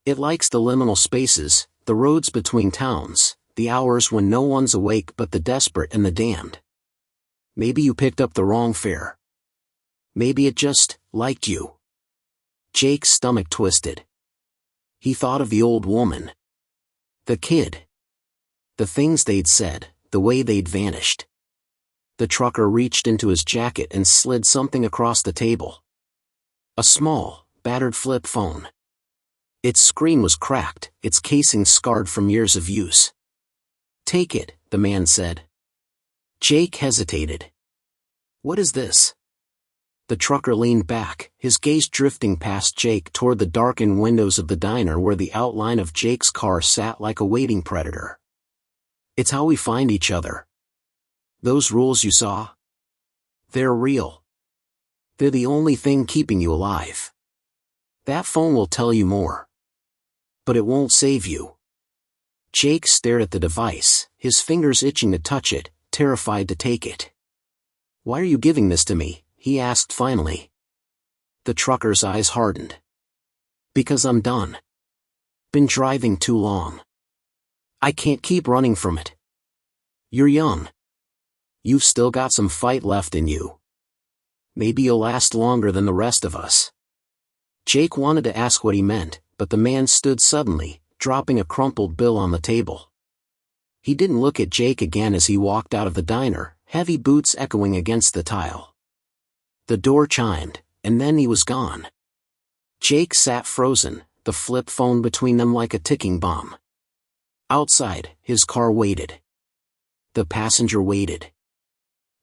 It likes the liminal spaces, the roads between towns, the hours when no one's awake but the desperate and the damned. Maybe you picked up the wrong fare. Maybe it just liked you. Jake's stomach twisted. He thought of the old woman. The kid. The things they'd said, the way they'd vanished. The trucker reached into his jacket and slid something across the table. A small, battered flip phone. Its screen was cracked, its casing scarred from years of use. Take it, the man said. Jake hesitated. What is this? The trucker leaned back, his gaze drifting past Jake toward the darkened windows of the diner where the outline of Jake's car sat like a waiting predator. It's how we find each other. Those rules you saw? They're real. They're the only thing keeping you alive. That phone will tell you more. But it won't save you. Jake stared at the device, his fingers itching to touch it, terrified to take it. Why are you giving this to me? He asked finally. The trucker's eyes hardened. Because I'm done. Been driving too long. I can't keep running from it. You're young. You've still got some fight left in you. Maybe you'll last longer than the rest of us. Jake wanted to ask what he meant, but the man stood suddenly, dropping a crumpled bill on the table. He didn't look at Jake again as he walked out of the diner, heavy boots echoing against the tile. The door chimed, and then he was gone. Jake sat frozen, the flip phone between them like a ticking bomb. Outside, his car waited. The passenger waited.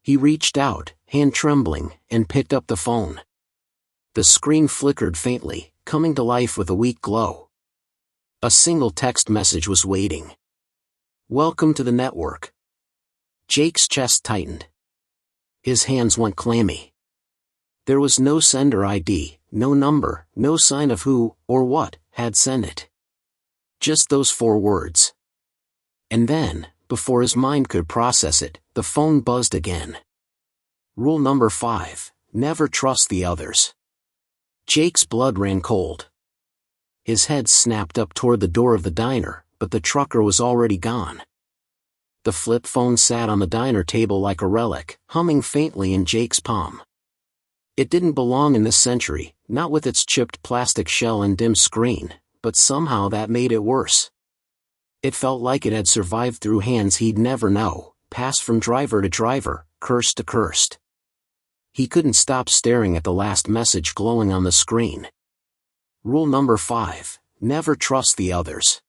He reached out, hand trembling, and picked up the phone. The screen flickered faintly, coming to life with a weak glow. A single text message was waiting. Welcome to the network. Jake's chest tightened. His hands went clammy. There was no sender ID, no number, no sign of who, or what, had sent it. Just those 4 words. And then, before his mind could process it, the phone buzzed again. Rule number 5, never trust the others. Jake's blood ran cold. His head snapped up toward the door of the diner, but the trucker was already gone. The flip phone sat on the diner table like a relic, humming faintly in Jake's palm. It didn't belong in this century, not with its chipped plastic shell and dim screen, but somehow that made it worse. It felt like it had survived through hands he'd never know, passed from driver to driver, cursed to cursed. He couldn't stop staring at the last message glowing on the screen. Rule number 5, never trust the others.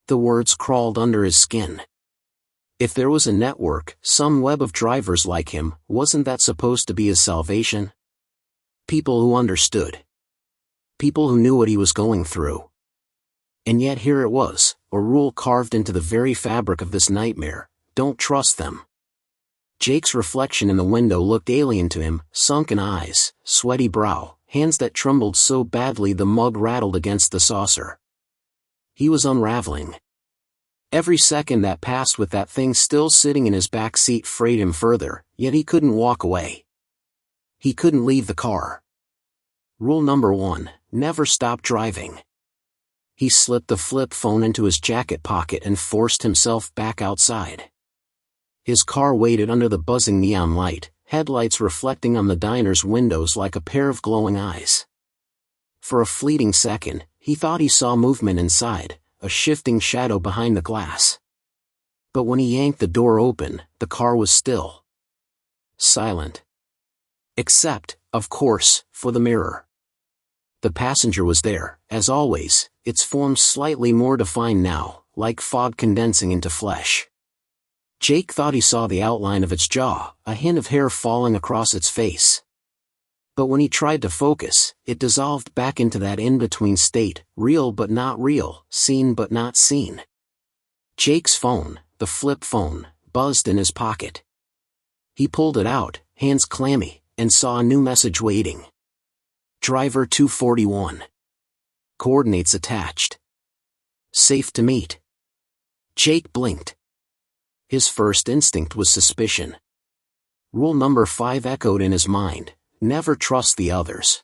The words crawled under his skin. If there was a network, some web of drivers like him, wasn't that supposed to be his salvation? People who understood. People who knew what he was going through. And yet here it was, a rule carved into the very fabric of this nightmare: don't trust them. Jake's reflection in the window looked alien to him, sunken eyes, sweaty brow, hands that trembled so badly the mug rattled against the saucer. He was unraveling. Every second that passed with that thing still sitting in his back seat frayed him further, yet he couldn't walk away. He couldn't leave the car. Rule number 1, never stop driving. He slipped the flip phone into his jacket pocket and forced himself back outside. His car waited under the buzzing neon light, headlights reflecting on the diner's windows like a pair of glowing eyes. For a fleeting second, he thought he saw movement inside, a shifting shadow behind the glass. But when he yanked the door open, the car was still. Silent. Except, of course, for the mirror. The passenger was there, as always, its form slightly more defined now, like fog condensing into flesh. Jake thought he saw the outline of its jaw, a hint of hair falling across its face. But when he tried to focus, it dissolved back into that in-between state, real but not real, seen but not seen. Jake's phone, the flip phone, buzzed in his pocket. He pulled it out, hands clammy, and saw a new message waiting. Driver 241. Coordinates attached. Safe to meet. Jake blinked. His first instinct was suspicion. Rule number 5 echoed in his mind, never trust the others.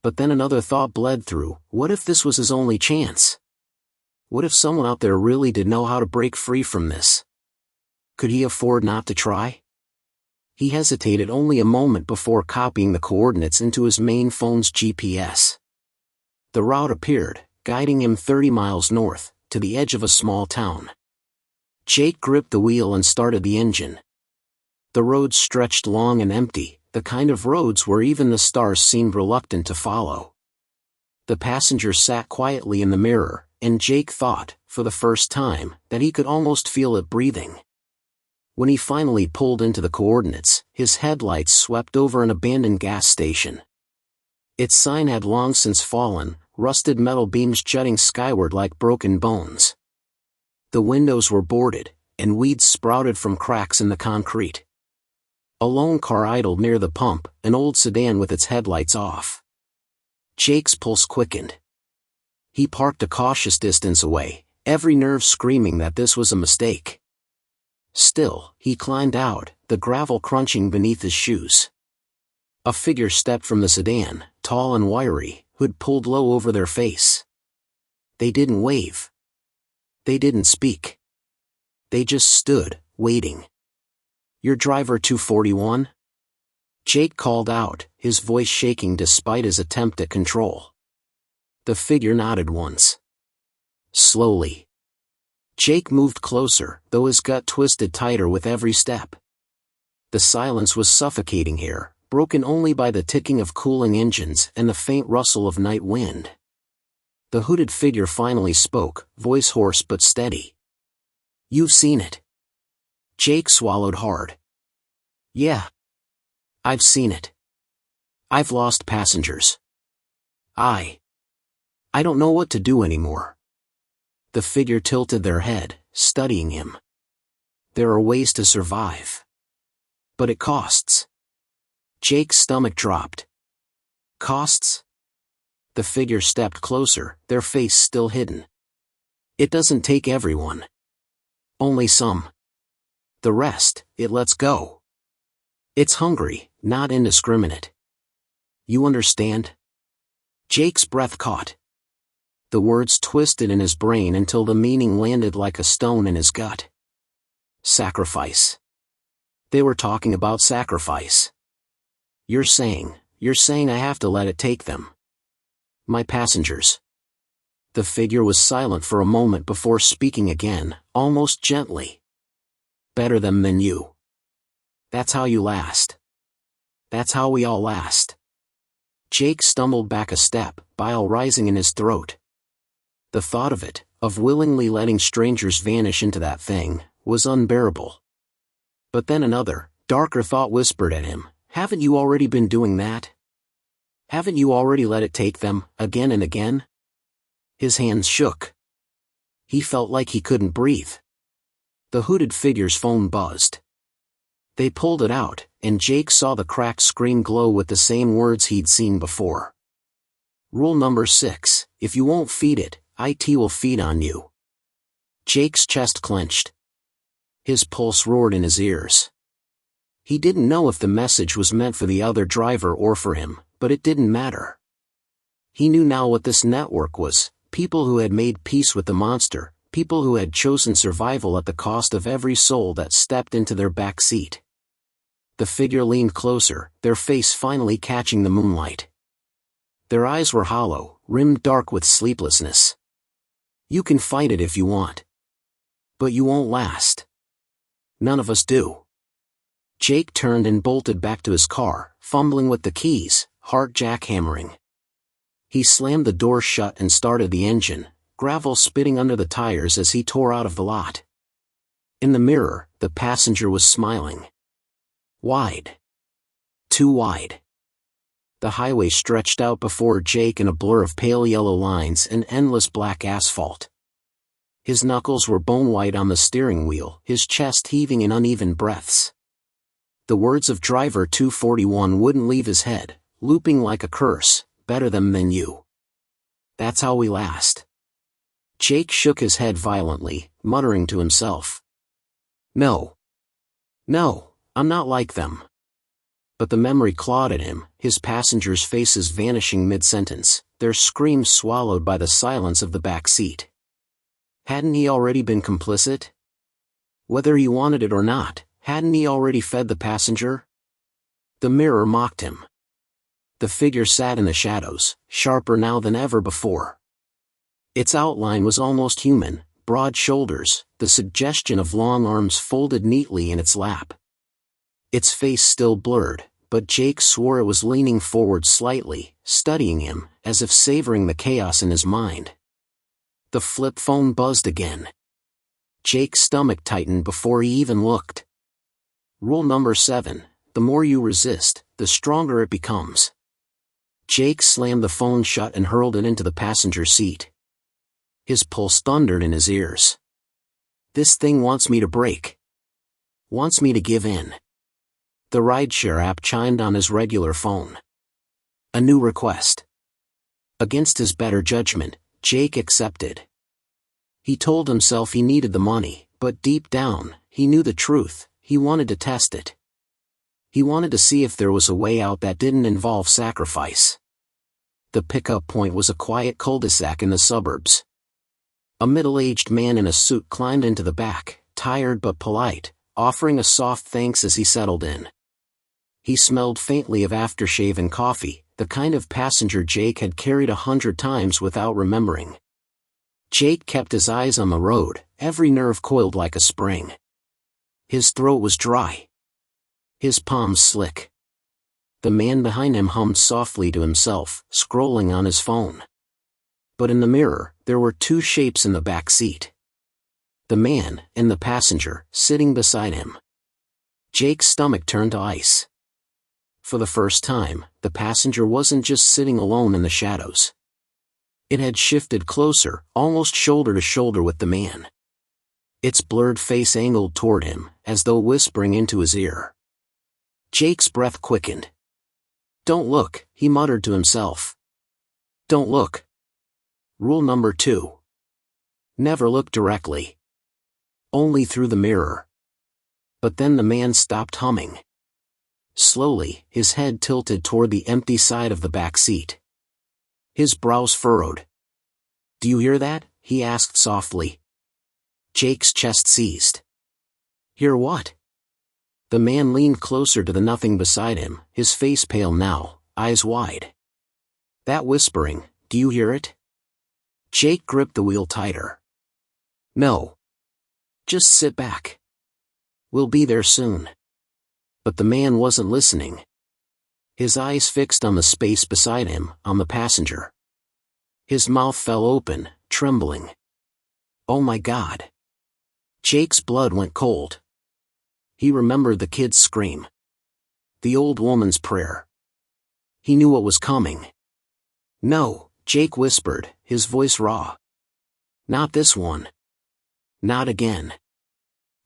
But then another thought bled through, what if this was his only chance? What if someone out there really did know how to break free from this? Could he afford not to try? He hesitated only a moment before copying the coordinates into his main phone's GPS. The route appeared, guiding him 30 miles north, to the edge of a small town. Jake gripped the wheel and started the engine. The roads stretched long and empty, the kind of roads where even the stars seemed reluctant to follow. The passenger sat quietly in the mirror, and Jake thought, for the first time, that he could almost feel it breathing. When he finally pulled into the coordinates, his headlights swept over an abandoned gas station. Its sign had long since fallen, rusted metal beams jutting skyward like broken bones. The windows were boarded, and weeds sprouted from cracks in the concrete. A lone car idled near the pump, an old sedan with its headlights off. Jake's pulse quickened. He parked a cautious distance away, every nerve screaming that this was a mistake. Still, he climbed out, the gravel crunching beneath his shoes. A figure stepped from the sedan, tall and wiry, hood pulled low over their face. They didn't wave. They didn't speak. They just stood, waiting. "Your driver 241?" Jake called out, his voice shaking despite his attempt at control. The figure nodded once. Slowly. Jake moved closer, though his gut twisted tighter with every step. The silence was suffocating here, broken only by the ticking of cooling engines and the faint rustle of night wind. The hooded figure finally spoke, voice hoarse but steady. "You've seen it." Jake swallowed hard. "Yeah. I've seen it. I've lost passengers. I don't know what to do anymore." The figure tilted their head, studying him. "There are ways to survive. But it costs." Jake's stomach dropped. "Costs?" The figure stepped closer, their face still hidden. "It doesn't take everyone. Only some. The rest, it lets go. It's hungry, not indiscriminate. You understand?" Jake's breath caught. The words twisted in his brain until the meaning landed like a stone in his gut. Sacrifice. They were talking about sacrifice. You're saying I have to let it take them. My passengers." The figure was silent for a moment before speaking again, almost gently. "Better them than you. That's how you last. That's how we all last." Jake stumbled back a step, bile rising in his throat. The thought of it, of willingly letting strangers vanish into that thing, was unbearable. But then another, darker thought whispered at him, "Haven't you already been doing that? Haven't you already let it take them, again and again?" His hands shook. He felt like he couldn't breathe. The hooded figure's phone buzzed. They pulled it out, and Jake saw the cracked screen glow with the same words he'd seen before. Rule number 6, if you won't feed it, IT will feed on you. Jake's chest clenched. His pulse roared in his ears. He didn't know if the message was meant for the other driver or for him, but it didn't matter. He knew now what this network was, people who had made peace with the monster, people who had chosen survival at the cost of every soul that stepped into their back seat. The figure leaned closer, their face finally catching the moonlight. Their eyes were hollow, rimmed dark with sleeplessness. "You can fight it if you want. But you won't last. None of us do." Jake turned and bolted back to his car, fumbling with the keys, heart jackhammering. He slammed the door shut and started the engine, gravel spitting under the tires as he tore out of the lot. In the mirror, the passenger was smiling. Wide. Too wide. The highway stretched out before Jake in a blur of pale yellow lines and endless black asphalt. His knuckles were bone-white on the steering wheel, his chest heaving in uneven breaths. The words of driver 241 wouldn't leave his head, looping like a curse, better them than you. That's how we last. Jake shook his head violently, muttering to himself. No. No, I'm not like them. But the memory clawed at him, his passengers' faces vanishing mid-sentence, their screams swallowed by the silence of the back seat. Hadn't he already been complicit? Whether he wanted it or not, hadn't he already fed the passenger? The mirror mocked him. The figure sat in the shadows, sharper now than ever before. Its outline was almost human, broad shoulders, the suggestion of long arms folded neatly in its lap. Its face still blurred, but Jake swore it was leaning forward slightly, studying him, as if savoring the chaos in his mind. The flip phone buzzed again. Jake's stomach tightened before he even looked. Rule number 7, the more you resist, the stronger it becomes. Jake slammed the phone shut and hurled it into the passenger seat. His pulse thundered in his ears. This thing wants me to break. Wants me to give in. The rideshare app chimed on his regular phone. A new request. Against his better judgment, Jake accepted. He told himself he needed the money, but deep down, he knew the truth, he wanted to test it. He wanted to see if there was a way out that didn't involve sacrifice. The pickup point was a quiet cul-de-sac in the suburbs. A middle-aged man in a suit climbed into the back, tired but polite, offering a soft thanks as he settled in. He smelled faintly of aftershave and coffee, the kind of passenger Jake had carried 100 times without remembering. Jake kept his eyes on the road, every nerve coiled like a spring. His throat was dry. His palms slick. The man behind him hummed softly to himself, scrolling on his phone. But in the mirror, there were two shapes in the back seat. The man, and the passenger, sitting beside him. Jake's stomach turned to ice. For the first time, the passenger wasn't just sitting alone in the shadows. It had shifted closer, almost shoulder to shoulder with the man. Its blurred face angled toward him, as though whispering into his ear. Jake's breath quickened. Don't look, he muttered to himself. Don't look. Rule number 2. Never look directly. Only through the mirror. But then the man stopped humming. Slowly, his head tilted toward the empty side of the back seat. His brows furrowed. Do you hear that? He asked softly. Jake's chest seized. Hear what? The man leaned closer to the nothing beside him, his face pale now, eyes wide. That whispering, do you hear it? Jake gripped the wheel tighter. No. Just sit back. We'll be there soon. But the man wasn't listening. His eyes fixed on the space beside him, on the passenger. His mouth fell open, trembling. Oh my God. Jake's blood went cold. He remembered the kid's scream. The old woman's prayer. He knew what was coming. No, Jake whispered, his voice raw. Not this one. Not again.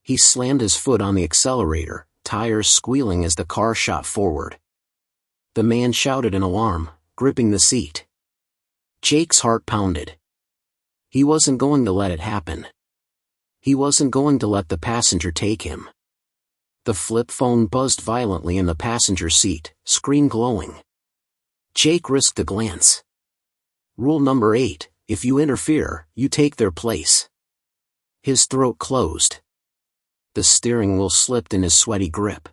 He slammed his foot on the accelerator, tires squealing as the car shot forward. The man shouted in alarm, gripping the seat. Jake's heart pounded. He wasn't going to let it happen. He wasn't going to let the passenger take him. The flip phone buzzed violently in the passenger seat, screen glowing. Jake risked a glance. Rule number 8, if you interfere, you take their place. His throat closed. The steering wheel slipped in his sweaty grip.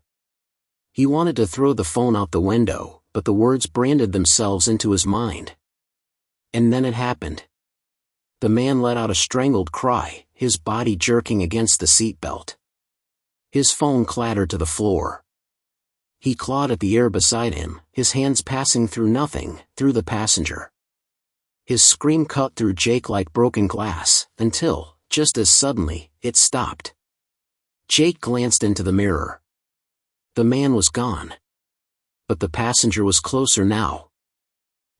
He wanted to throw the phone out the window, but the words branded themselves into his mind. And then it happened. The man let out a strangled cry, his body jerking against the seatbelt. His phone clattered to the floor. He clawed at the air beside him, his hands passing through nothing, through the passenger. His scream cut through Jake like broken glass, until, just as suddenly, it stopped. Jake glanced into the mirror. The man was gone. But the passenger was closer now.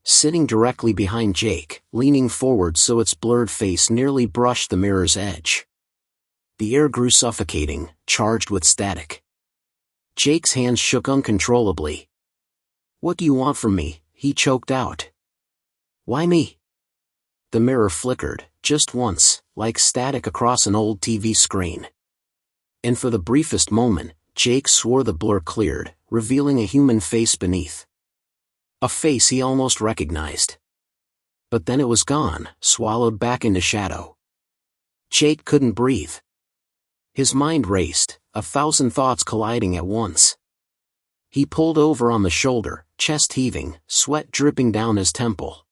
Sitting directly behind Jake, leaning forward so its blurred face nearly brushed the mirror's edge. The air grew suffocating, charged with static. Jake's hands shook uncontrollably. "What do you want from me?" he choked out. "Why me?" The mirror flickered, just once, like static across an old TV screen. And for the briefest moment, Jake swore the blur cleared, revealing a human face beneath. A face he almost recognized. But then it was gone, swallowed back into shadow. Jake couldn't breathe. His mind raced, 1,000 thoughts colliding at once. He pulled over on the shoulder, chest heaving, sweat dripping down his temple.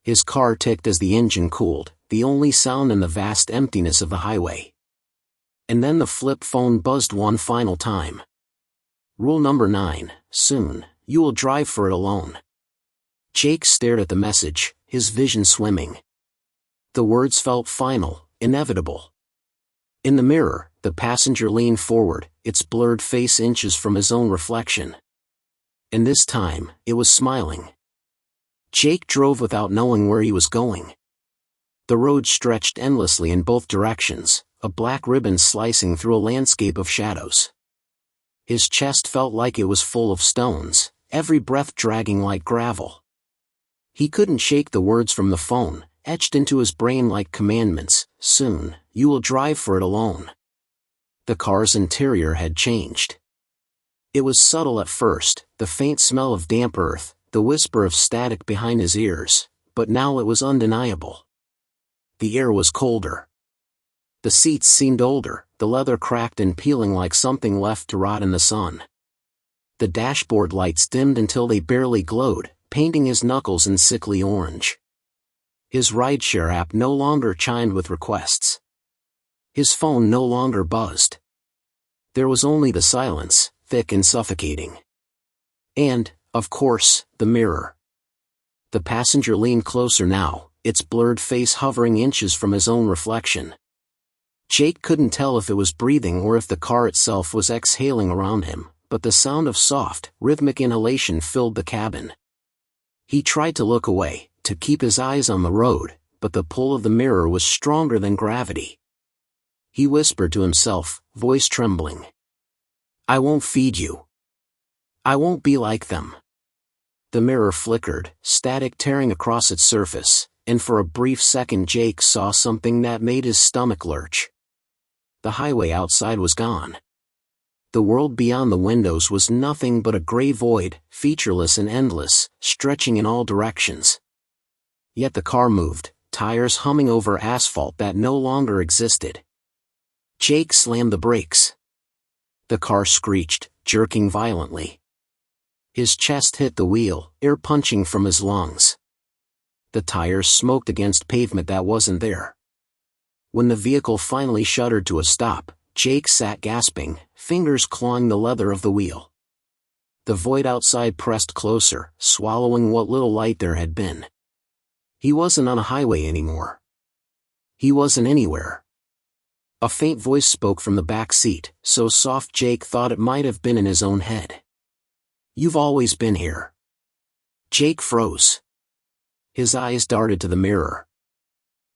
His car ticked as the engine cooled, the only sound in the vast emptiness of the highway. And then the flip phone buzzed one final time. Rule number 9, soon, you will drive for it alone. Jake stared at the message, his vision swimming. The words felt final, inevitable. In the mirror, the passenger leaned forward, its blurred face inches from his own reflection. And this time, it was smiling. Jake drove without knowing where he was going. The road stretched endlessly in both directions, a black ribbon slicing through a landscape of shadows. His chest felt like it was full of stones, every breath dragging like gravel. He couldn't shake the words from the phone, etched into his brain like commandments. Soon, you will drive for it alone. The car's interior had changed. It was subtle at first, the faint smell of damp earth, the whisper of static behind his ears, but now it was undeniable. The air was colder. The seats seemed older, the leather cracked and peeling like something left to rot in the sun. The dashboard lights dimmed until they barely glowed, painting his knuckles in sickly orange. His rideshare app no longer chimed with requests. His phone no longer buzzed. There was only the silence, thick and suffocating. And, of course, the mirror. The passenger leaned closer now, its blurred face hovering inches from his own reflection. Jake couldn't tell if it was breathing or if the car itself was exhaling around him, but the sound of soft, rhythmic inhalation filled the cabin. He tried to look away, to keep his eyes on the road, but the pull of the mirror was stronger than gravity. He whispered to himself, voice trembling. "I won't feed you. I won't be like them." The mirror flickered, static tearing across its surface, and for a brief second Jake saw something that made his stomach lurch. The highway outside was gone. The world beyond the windows was nothing but a gray void, featureless and endless, stretching in all directions. Yet the car moved, tires humming over asphalt that no longer existed. Jake slammed the brakes. The car screeched, jerking violently. His chest hit the wheel, air punching from his lungs. The tires smoked against pavement that wasn't there. When the vehicle finally shuddered to a stop, Jake sat gasping, fingers clawing the leather of the wheel. The void outside pressed closer, swallowing what little light there had been. He wasn't on a highway anymore. He wasn't anywhere. A faint voice spoke from the back seat, so soft Jake thought it might have been in his own head. "You've always been here." Jake froze. His eyes darted to the mirror.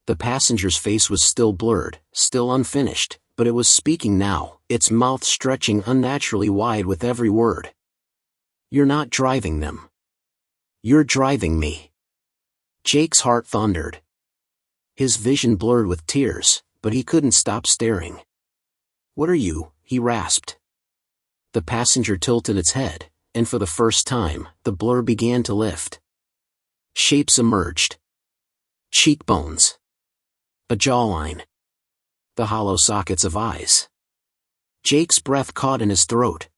The passenger's face was still blurred, still unfinished, but it was speaking now, its mouth stretching unnaturally wide with every word. "You're not driving them. You're driving me." Jake's heart thundered. His vision blurred with tears, but he couldn't stop staring. "What are you?" he rasped. The passenger tilted its head, and for the first time, the blur began to lift. Shapes emerged. Cheekbones. A jawline. The hollow sockets of eyes. Jake's breath caught in his throat.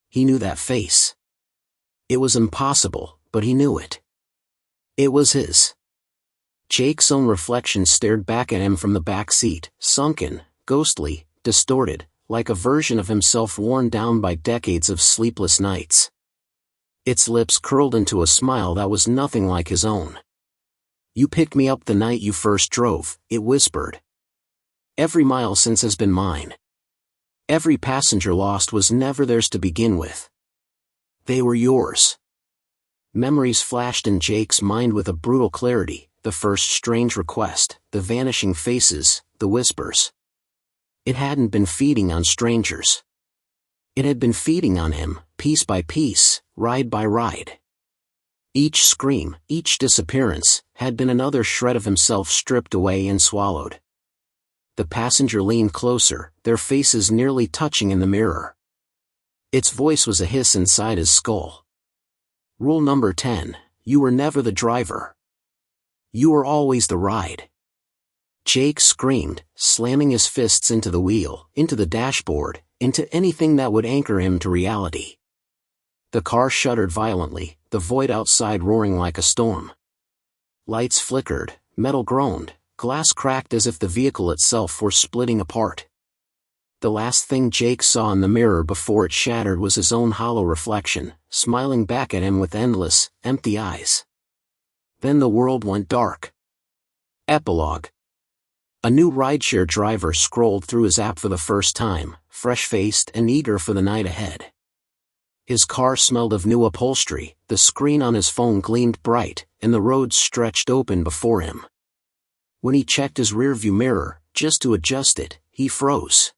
He knew that face. It was impossible, but he knew it. It was his. Jake's own reflection stared back at him from the back seat, sunken, ghostly, distorted, like a version of himself worn down by decades of sleepless nights. Its lips curled into a smile that was nothing like his own. "You picked me up the night you first drove," it whispered. "Every mile since has been mine. Every passenger lost was never theirs to begin with. They were yours. Memories flashed in Jake's mind with a brutal clarity, the first strange request, the vanishing faces, the whispers. It hadn't been feeding on strangers. It had been feeding on him, piece by piece, ride by ride. Each scream, each disappearance, had been another shred of himself stripped away and swallowed. The passenger leaned closer, their faces nearly touching in the mirror. Its voice was a hiss inside his skull. Rule number 10, you were never the driver. You were always the ride. Jake screamed, slamming his fists into the wheel, into the dashboard, into anything that would anchor him to reality. The car shuddered violently, the void outside roaring like a storm. Lights flickered, metal groaned, glass cracked as if the vehicle itself were splitting apart. The last thing Jake saw in the mirror before it shattered was his own hollow reflection, smiling back at him with endless, empty eyes. Then the world went dark. Epilogue. A new rideshare driver scrolled through his app for the first time, fresh-faced and eager for the night ahead. His car smelled of new upholstery, the screen on his phone gleamed bright, and the roads stretched open before him. When he checked his rearview mirror, just to adjust it, he froze.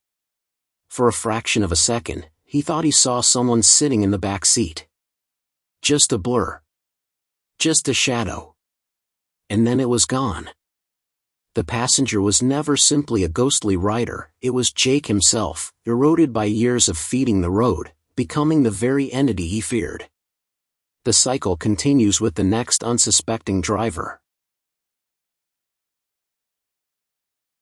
For a fraction of a second, he thought he saw someone sitting in the back seat. Just a blur. Just a shadow. And then it was gone. The passenger was never simply a ghostly rider, it was Jake himself, eroded by years of feeding the road, becoming the very entity he feared. The cycle continues with the next unsuspecting driver.